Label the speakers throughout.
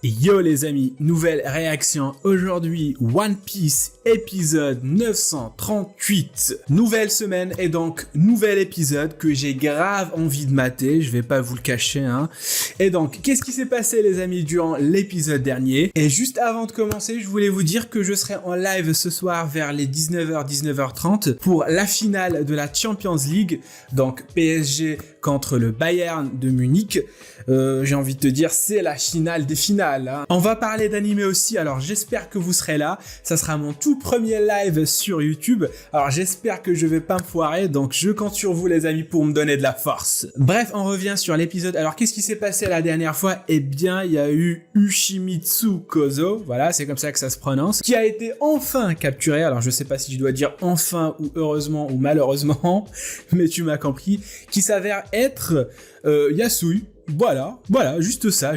Speaker 1: Yo les amis, nouvelle réaction aujourd'hui, One Piece épisode 938. Nouvelle semaine et donc nouvel épisode que j'ai grave envie de mater, je vais pas vous le cacher hein. Et donc, qu'est-ce qui s'est passé les amis durant l'épisode dernier? Et juste avant de commencer, je voulais vous dire que je serai en live ce soir vers les 19h, 19h30 pour la finale de la Champions League, donc PSG contre le Bayern de Munich. J'ai envie de te dire, c'est la finale des finales. Hein. On va parler d'anime aussi, alors j'espère que vous serez là. Ça sera mon tout premier live sur YouTube. Alors j'espère que je vais pas me foirer, donc je compte sur vous les amis pour me donner de la force. Bref, on revient sur l'épisode. Alors qu'est-ce qui s'est passé la dernière fois? Eh bien, il y a eu Ushimitsu Kozo, voilà, c'est comme ça que ça se prononce, qui a été enfin capturé. Alors je sais pas si je dois dire enfin ou heureusement ou malheureusement, mais tu m'as compris, qui s'avère être Yasui. Voilà, juste ça,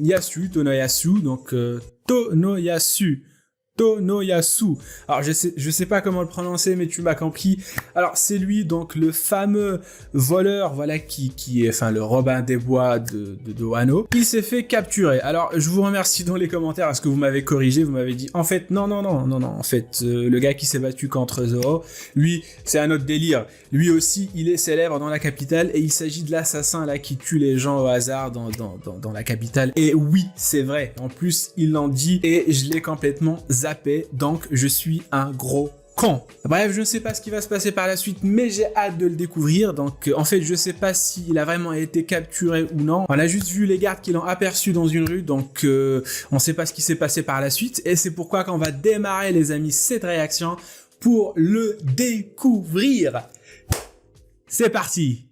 Speaker 1: Yasu, Tonoyasu, donc Tonoyasu. Alors je sais pas comment le prononcer mais tu m'as compris. Alors c'est lui donc le fameux voleur voilà qui est enfin le Robin des Bois de Wano. Il s'est fait capturer. Alors je vous remercie dans les commentaires parce que vous m'avez corrigé, vous m'avez dit en fait non en fait le gars qui s'est battu contre Zoro, lui c'est un autre délire. Lui aussi il est célèbre dans la capitale et il s'agit de l'assassin là qui tue les gens au hasard dans la capitale. Et oui, c'est vrai. En plus, il l'en dit et je l'ai complètement zappé. Donc je suis un gros con. Bref, je ne sais pas ce qui va se passer par la suite, mais j'ai hâte de le découvrir. Donc en fait, je sais pas s'il a vraiment été capturé ou non. On a juste vu les gardes qui l'ont aperçu dans une rue, donc on sait pas ce qui s'est passé par la suite. Et c'est pourquoi qu'on va démarrer, les amis, cette réaction pour le découvrir. C'est parti.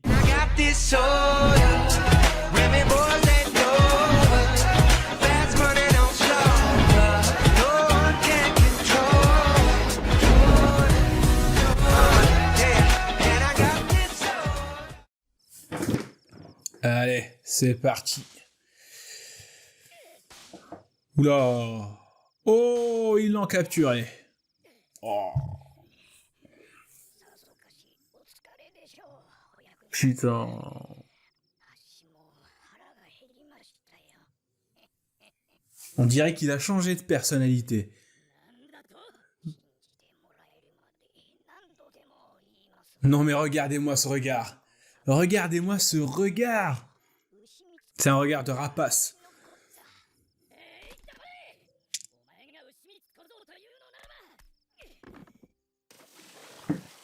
Speaker 1: Allez, c'est parti. Oula. Oh, ils l'ont capturé. Oh. Putain. On dirait qu'il a changé de personnalité. Non mais regardez-moi ce regard. Regardez-moi ce regard. C'est un regard de rapace.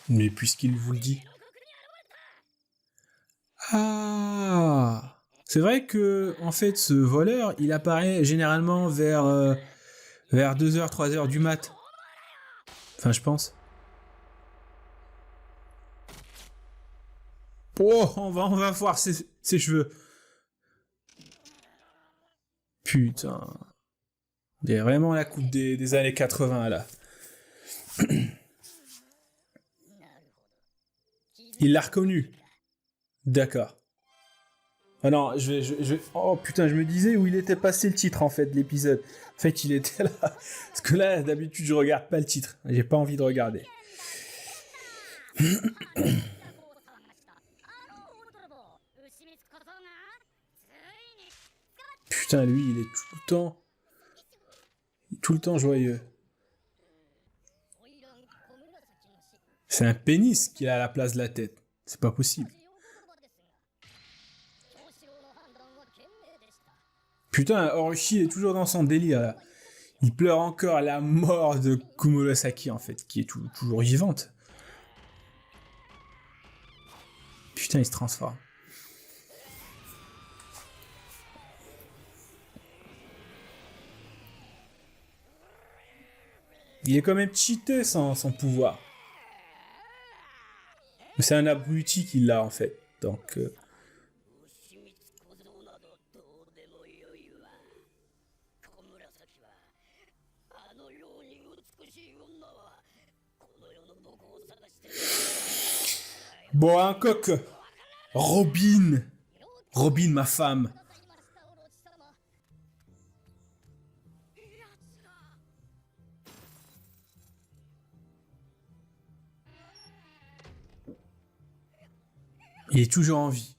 Speaker 1: Mais puisqu'il vous le dit. Ah, c'est vrai que en fait ce voleur, il apparaît généralement vers 2h, 3h du mat. Enfin, je pense. Oh, on va voir ses cheveux. Putain. Il y a vraiment la coupe des années 80 là. Il l'a reconnu. D'accord. Ah non, je vais... Oh putain, je me disais où il était passé le titre en fait de l'épisode. En fait, il était là. Parce que là, d'habitude, je regarde pas le titre. J'ai pas envie de regarder. Putain, lui, il est tout le temps joyeux. C'est un pénis qu'il a à la place de la tête. C'est pas possible. Putain, Orochi est toujours dans son délire là. Il pleure encore la mort de Kumurasaki en fait, qui est toujours vivante. Putain, il se transforme. Il est quand même cheaté son pouvoir. C'est un abruti qui l'a en fait. Donc... Bon, un coq. Robin, ma femme. Il est toujours en vie.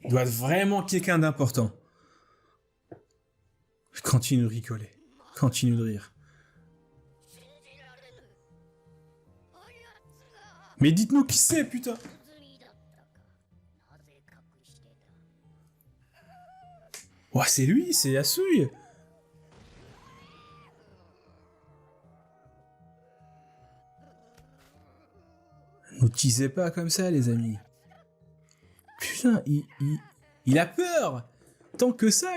Speaker 1: Il doit être vraiment quelqu'un d'important. Continue de rigoler. Continue de rire. Mais dites-nous qui c'est, putain. Ouah, c'est lui, c'est Yasui. Ne teasez pas comme ça, les amis. Putain, il a peur. Tant que ça,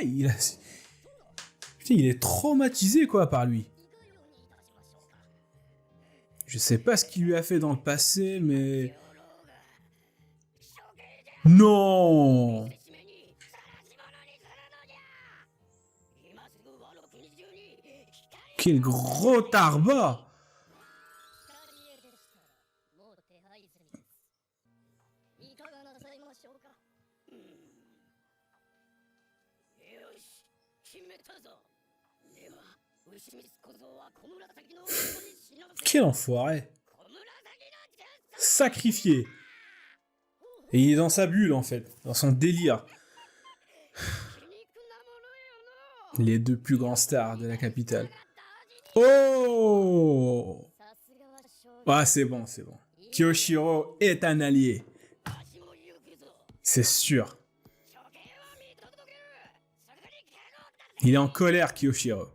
Speaker 1: Putain, il est traumatisé, quoi, par lui. Je sais pas ce qu'il lui a fait dans le passé, mais... Non! Quel gros tarbat! Quel enfoiré! Sacrifié! Et il est dans sa bulle, en fait, dans son délire. Les deux plus grands stars de la capitale. Oh! Ah, c'est bon, c'est bon. Kyoshiro est un allié. C'est sûr. Il est en colère, Kyoshiro.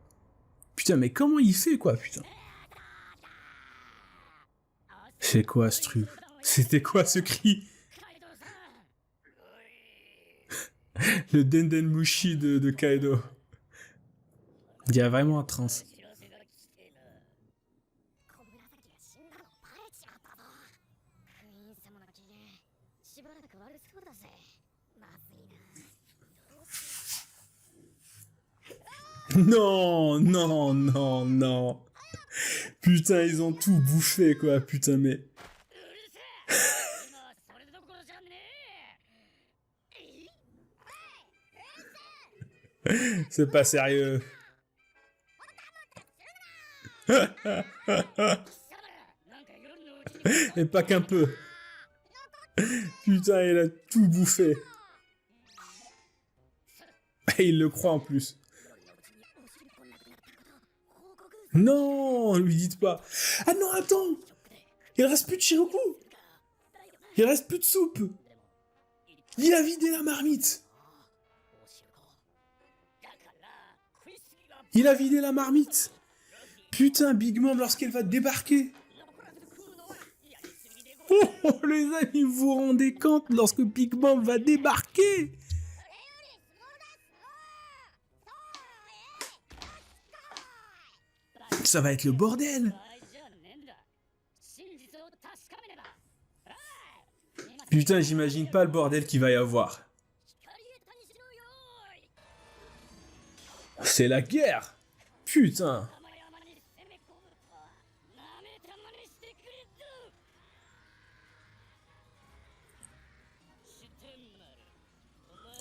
Speaker 1: Putain, mais comment il fait, quoi, putain? C'est quoi, ce truc? C'était quoi, ce cri? Le Dendenmushi de Kaido. Il y a vraiment un trance. Non, non, non, non. Putain, ils ont tout bouffé, quoi, putain, mais... C'est pas sérieux. Et pas qu'un peu. Putain, il a tout bouffé. Et il le croit en plus. Non, lui dites pas. Ah non, attends. Il reste plus de Shiroku. Il reste plus de soupe. Il a vidé la marmite. Il a vidé la marmite. Putain, Big Mom, lorsqu'elle va débarquer. Oh, les amis, vous vous rendez compte lorsque Big Mom va débarquer? Ça va être le bordel. Putain, j'imagine pas le bordel qu'il va y avoir. C'est la guerre. Putain.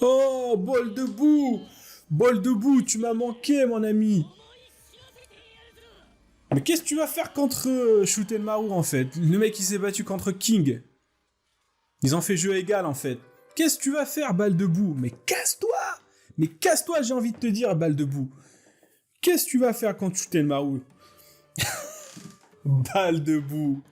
Speaker 1: Oh, bol de boue. Bol de boue, tu m'as manqué, mon ami. Mais qu'est-ce que tu vas faire contre Shutenmaru, en fait? Le mec, il s'est battu contre King. Ils ont fait jeu égal, en fait. Qu'est-ce que tu vas faire, balle de boue? Mais casse-toi! Mais casse-toi, j'ai envie de te dire, balle de boue. Qu'est-ce que tu vas faire contre Shutenmaru? Balle de boue.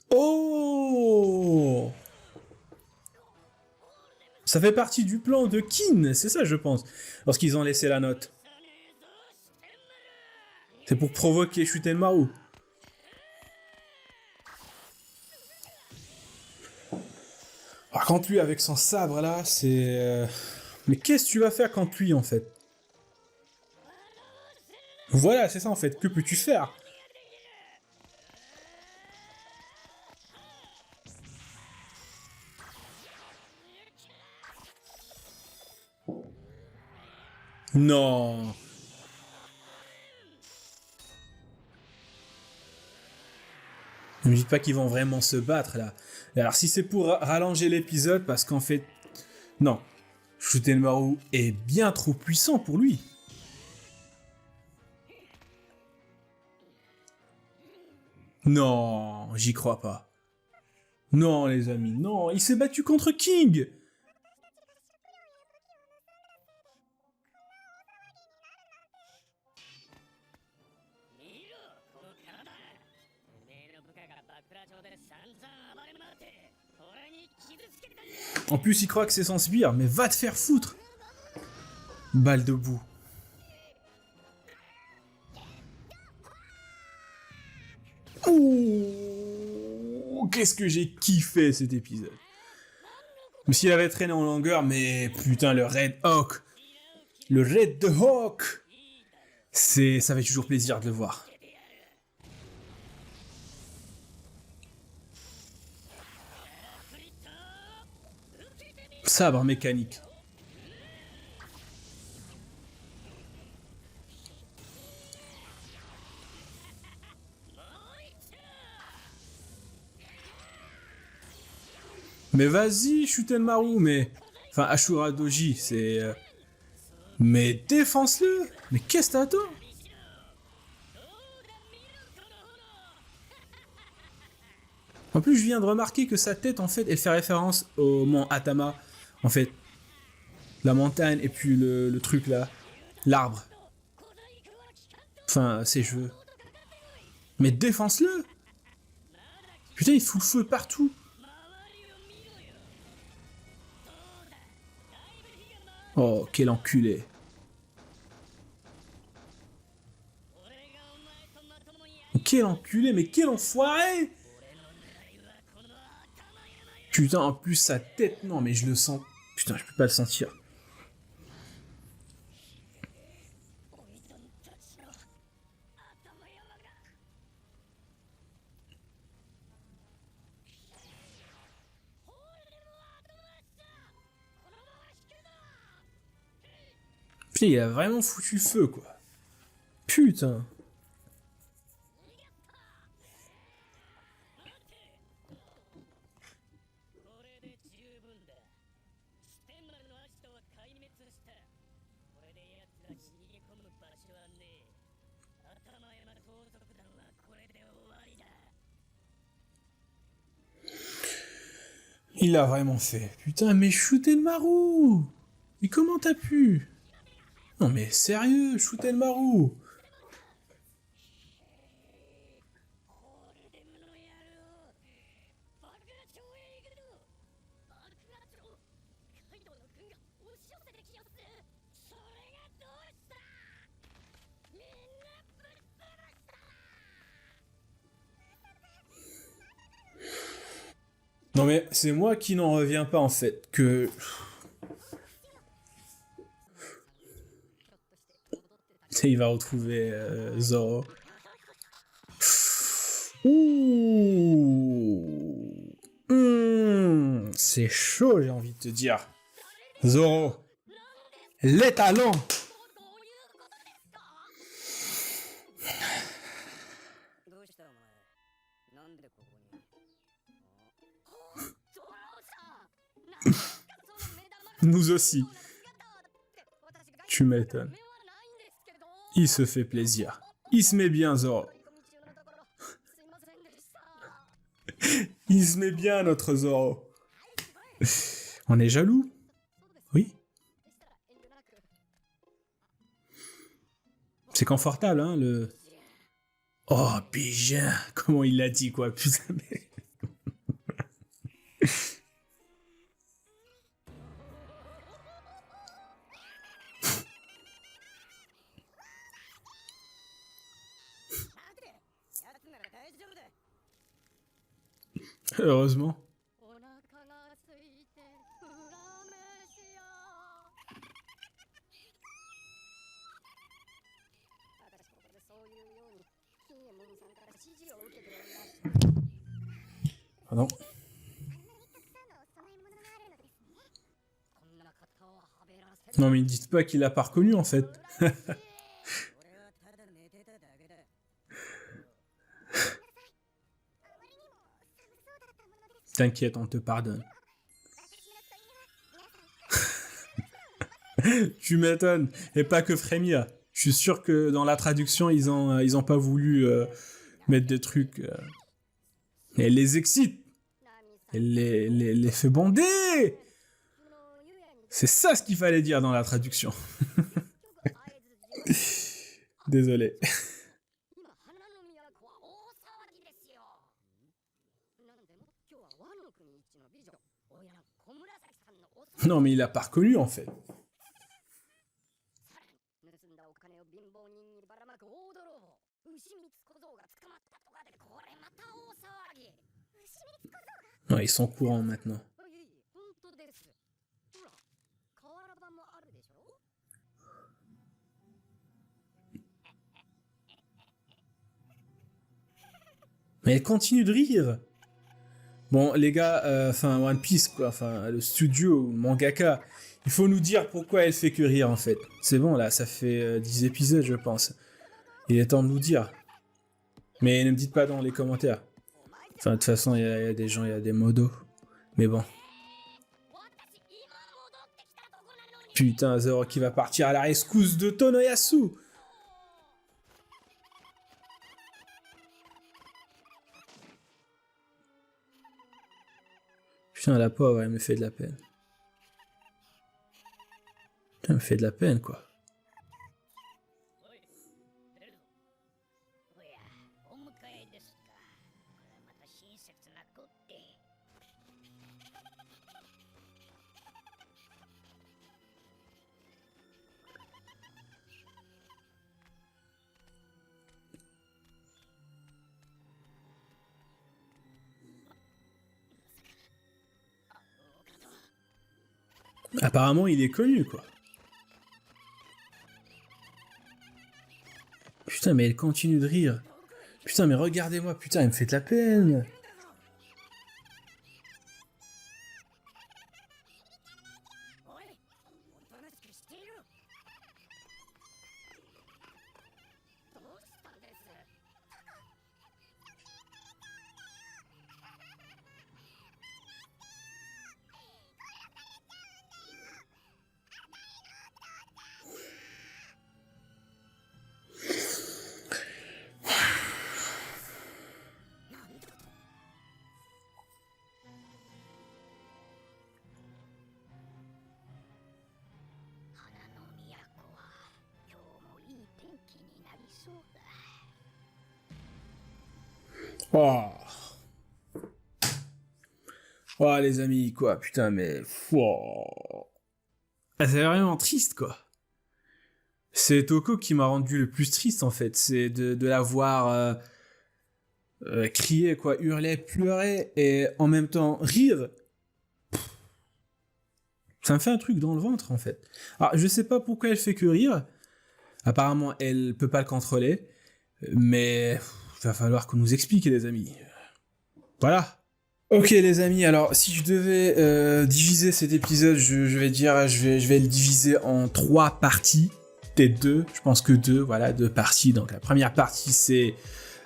Speaker 1: Oh! Ça fait partie du plan de Kin, c'est ça, je pense, lorsqu'ils ont laissé la note. C'est pour provoquer Shutenmaru. Par contre, lui, avec son sabre, là, c'est... Mais qu'est-ce que tu vas faire contre lui, en fait? Voilà, c'est ça, en fait. Que peux-tu faire? Non. Ne me dites pas qu'ils vont vraiment se battre, là. Alors, si c'est pour rallonger l'épisode, parce qu'en fait... Non. Shutenmaru est bien trop puissant pour lui. Non, j'y crois pas. Non, les amis, non. Il s'est battu contre King. En plus, il croit que c'est son sbire, mais va te faire foutre. Balle de boue. Ouh, qu'est-ce que j'ai kiffé cet épisode. Mais s'il avait traîné en longueur, mais putain, le Red Hawk. Le Red Hawk. Ça fait toujours plaisir de le voir. Sabre mécanique. Mais vas-y, Shutenmaru, mais... Enfin, Ashura Doji, c'est... Mais défense-le. Mais qu'est-ce que t'attends? En plus, je viens de remarquer que sa tête, en fait, elle fait référence au mont Atama. En fait, la montagne et puis le truc là. L'arbre. Enfin, ses cheveux. Mais défense-le. Putain, il fout le feu partout. Oh, quel enculé. Quel enculé, mais quel enfoiré. Putain, en plus, sa tête, non, mais je le sens. Putain, je peux pas le sentir. Putain, il a vraiment foutu le feu, quoi. Putain. Il l'a vraiment fait. Putain, mais Shutenmaru. Mais comment t'as pu? Non mais sérieux, Shutenmaru. Non mais c'est moi qui n'en reviens pas en fait, que... Il va retrouver Zoro. Ouh. C'est chaud, j'ai envie de te dire. Zoro. Les talents. Nous aussi. Tu m'étonnes. Il se fait plaisir. Il se met bien, Zoro. Il se met bien, notre Zoro. On est jaloux? Oui. C'est confortable, hein, le... Oh, bien. Comment il l'a dit, quoi. Putain, mais... Heureusement. Ah non. Non mais dites pas qu'il l'a pas reconnu en fait. T'inquiète, on te pardonne. Tu m'étonnes. Et pas que Frémia. Je suis sûr que dans la traduction, ils ont pas voulu mettre des trucs... Elle les excite. Elle les fait bander. C'est ça ce qu'il fallait dire dans la traduction. Désolé. Non, mais il a pas reconnu, en fait. Ouais, ils sont courants maintenant. Mais elle continue de rire. Bon, les gars, One Piece, quoi, le studio, le mangaka, il faut nous dire pourquoi elle fait que rire, en fait. C'est bon, là, ça fait 10 épisodes, je pense. Il est temps de nous dire. Mais ne me dites pas dans les commentaires. Enfin, de toute façon, il y a des gens, il y a des modos. Mais bon. Putain, Zoro qui va partir à la rescousse de Tonoyasu. Putain, la pauvre, elle me fait de la peine. Putain, elle me fait de la peine, quoi. Apparemment, il est connu, quoi. Putain, mais elle continue de rire. Putain, mais regardez-moi, putain, elle me fait de la peine. Oh. Oh, les amis, quoi, putain, mais... Oh. Ah, c'est vraiment triste, quoi. C'est Toko qui m'a rendu le plus triste, en fait. C'est de la voir crier, quoi, hurler, pleurer, et en même temps rire. Ça me fait un truc dans le ventre, en fait. Alors, je sais pas pourquoi elle fait que rire. Apparemment, elle peut pas le contrôler. Mais il va falloir qu'on nous explique, les amis. Voilà. Ok, les amis, alors si je devais diviser cet épisode, je vais le diviser en 3 parties. Peut-être 2, je pense que 2, voilà, 2 parties. Donc la première partie, c'est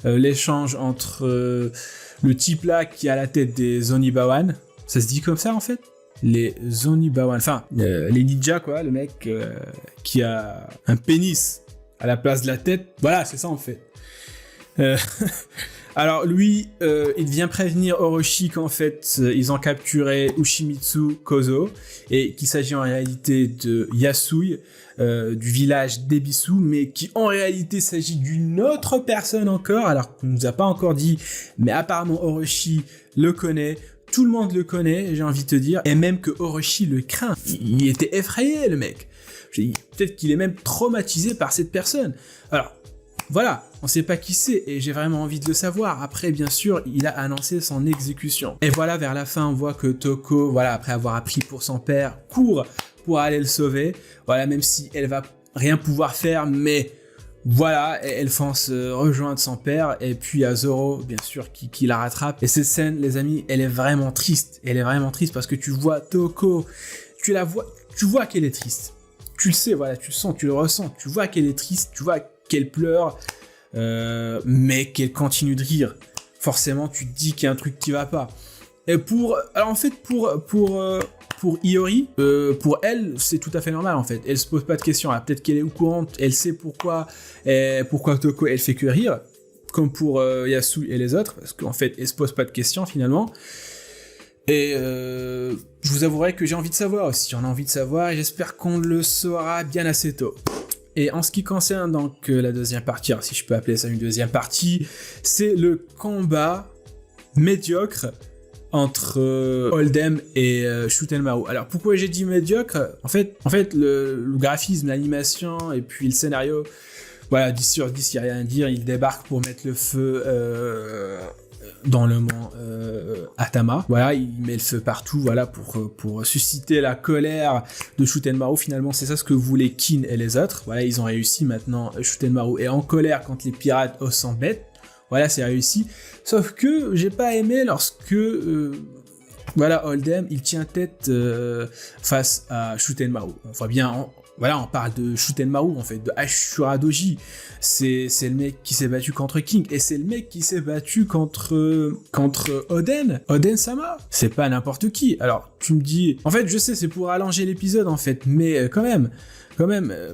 Speaker 1: l'échange entre le type là qui a la tête des Onibawan. Ça se dit comme ça, en fait? Les Onibawan, enfin, les ninjas, quoi, le mec qui a un pénis à la place de la tête. Voilà, c'est ça, en fait. Alors lui, il vient prévenir Orochi qu'en fait, ils ont capturé Ushimitsu Kozo, et qu'il s'agit en réalité de Yasui, du village d'Ebisu, mais qui en réalité s'agit d'une autre personne encore, alors qu'on nous a pas encore dit, mais apparemment Orochi le connaît, tout le monde le connaît, j'ai envie de te dire, et même que Orochi le craint. Il était effrayé, le mec. Peut-être qu'il est même traumatisé par cette personne. Alors, voilà, on sait pas qui c'est et j'ai vraiment envie de le savoir. Après, bien sûr, il a annoncé son exécution. Et voilà, vers la fin, on voit que Toko, voilà, après avoir appris pour son père, court pour aller le sauver. Voilà, même si elle va rien pouvoir faire, mais voilà, elle fonce rejoindre son père. Et puis il y a Zoro, bien sûr, qui la rattrape. Et cette scène, les amis, elle est vraiment triste. Elle est vraiment triste parce que tu vois Toko, tu vois qu'elle est triste. Tu le sais, voilà, tu le sens, tu le ressens. Tu vois qu'elle est triste, tu vois qu'elle pleure, mais qu'elle continue de rire. Forcément, tu te dis qu'il y a un truc qui va pas. Et alors en fait, pour Iori, pour elle, c'est tout à fait normal en fait. Elle se pose pas de questions. Alors, peut-être qu'elle est au courant, elle sait pourquoi Toko elle fait que rire, comme pour Yasu et les autres, parce qu'en fait, elle se pose pas de questions finalement. Et je vous avouerai que j'ai envie de savoir aussi. J'en ai envie de savoir et j'espère qu'on le saura bien assez tôt. Et en ce qui concerne donc la deuxième partie, alors si je peux appeler ça une deuxième partie, c'est le combat médiocre entre Hold'em et Shootenmaru. Alors pourquoi j'ai dit médiocre? En fait le graphisme, l'animation et puis le scénario, voilà, 10 sur 10, il n'y a rien à dire. Il débarque pour mettre le feu dans le mont Atama. Voilà, il met le feu partout, voilà, pour susciter la colère de Shootenmaru. Finalement, c'est ça ce que voulaient Kin et les autres. Voilà, ils ont réussi. Maintenant, Shootenmaru est en colère quand les pirates s'embêtent. Voilà, c'est réussi. Sauf que j'ai pas aimé lorsque voilà, Hold'em, il tient tête face à Shootenmaru. On voit bien, voilà, on parle de Shootenmaru, en fait, de Ashura Doji. C'est le mec qui s'est battu contre King, et c'est le mec qui s'est battu contre Oden Sama. C'est pas n'importe qui. Alors, tu me dis, en fait, je sais, c'est pour allonger l'épisode, en fait, mais quand même,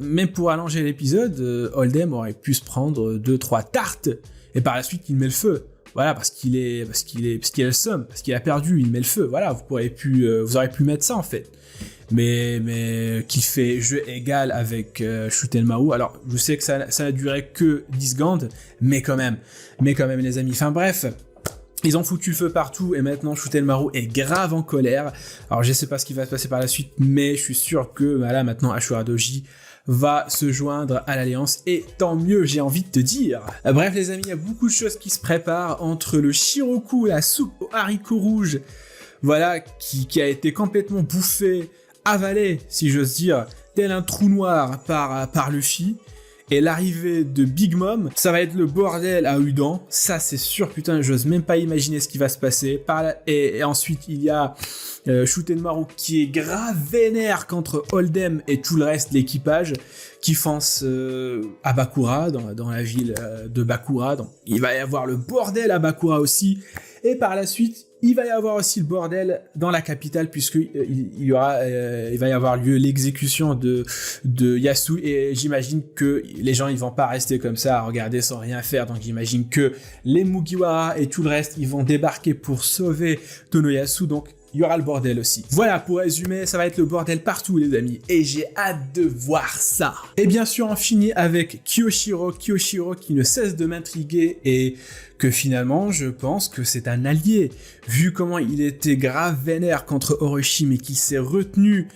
Speaker 1: même pour allonger l'épisode, Hold'em aurait pu se prendre 2-3 tartes, et par la suite, il met le feu. Voilà, parce qu'il a le seum, parce qu'il a perdu, il met le feu. Voilà, vous auriez pu mettre ça, en fait. Mais qu'il fait jeu égal avec Shootenmaru. Alors, je sais que ça n'a duré que 10 secondes, mais quand même, les amis. Enfin bref, ils ont foutu le feu partout, et maintenant Shootenmaru est grave en colère. Alors, je sais pas ce qui va se passer par la suite, mais je suis sûr que, voilà, maintenant Ashura Doji va se joindre à l'Alliance, et tant mieux, j'ai envie de te dire. Bref, les amis, il y a beaucoup de choses qui se préparent entre le Shiroku, la soupe aux haricots rouges, voilà, qui a été complètement bouffée, avalé, si j'ose dire, tel un trou noir par Luffy, et l'arrivée de Big Mom, ça va être le bordel à Udan, ça c'est sûr, putain, j'ose même pas imaginer ce qui va se passer. Et ensuite, il y a Shootenmaru qui est grave vénère contre Hold'em et tout le reste de l'équipage, qui fonce à Bakura, dans la ville de Bakura, donc il va y avoir le bordel à Bakura aussi, et par la suite, il va y avoir aussi le bordel dans la capitale, puisqu'il va y avoir lieu l'exécution de Yasu, et j'imagine que les gens ils vont pas rester comme ça à regarder sans rien faire, donc j'imagine que les Mugiwara et tout le reste ils vont débarquer pour sauver Tonoyasu, donc il y aura le bordel aussi. Voilà, pour résumer, ça va être le bordel partout, les amis, et j'ai hâte de voir ça. Et bien sûr, on finit avec Kyoshiro qui ne cesse de m'intriguer, et que finalement, je pense que c'est un allié, vu comment il était grave vénère contre Orochi, mais qu'il s'est retenu,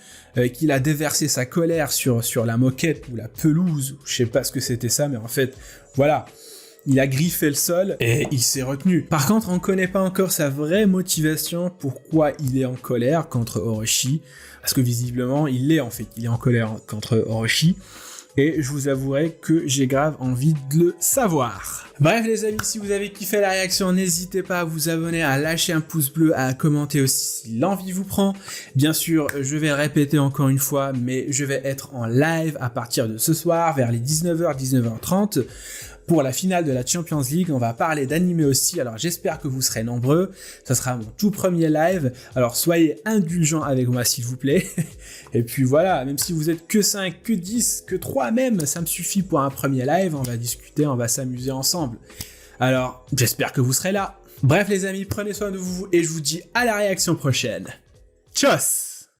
Speaker 1: qu'il a déversé sa colère sur la moquette, ou la pelouse, ou je sais pas ce que c'était ça, mais en fait, voilà. Il a griffé le sol et il s'est retenu. Par contre, on ne connaît pas encore sa vraie motivation, pourquoi il est en colère contre Orochi. Parce que visiblement, il est en colère contre Orochi. Et je vous avouerai que j'ai grave envie de le savoir. Bref les amis, si vous avez kiffé la réaction, n'hésitez pas à vous abonner, à lâcher un pouce bleu, à commenter aussi si l'envie vous prend. Bien sûr, je vais répéter encore une fois, mais je vais être en live à partir de ce soir, vers les 19h, 19h30. Pour la finale de la Champions League, on va parler d'anime aussi, alors j'espère que vous serez nombreux, ça sera mon tout premier live, alors soyez indulgents avec moi s'il vous plaît, et puis voilà, même si vous êtes que 5, que 10, que 3 même, ça me suffit pour un premier live, on va discuter, on va s'amuser ensemble, alors j'espère que vous serez là. Bref les amis, prenez soin de vous, et je vous dis à la réaction prochaine. Tchuss!